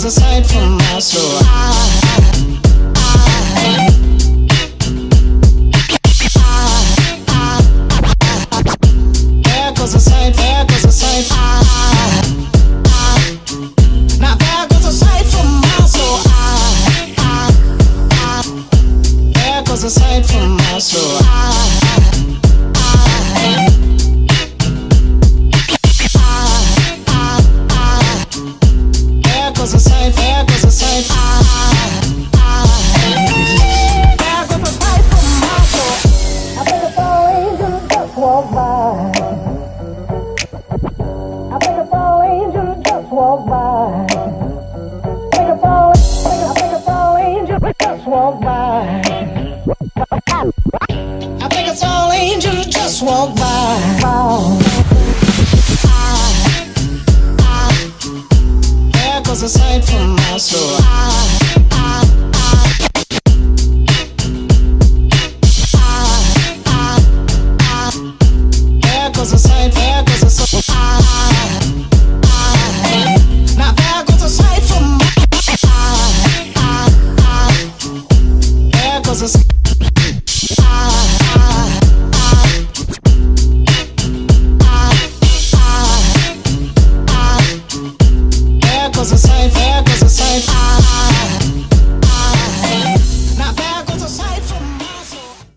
a sight for my soul. There goes a sight, there goes a sight. Now there goes a sight for my soul. There goes a sight for my soul. There goes a sight, there goes a sight. There goes a sight for my soul. I think a fall angel just walked by. I think a fall angel just walked by. I think a fall angel just walked by. I think a fall angel just walked by.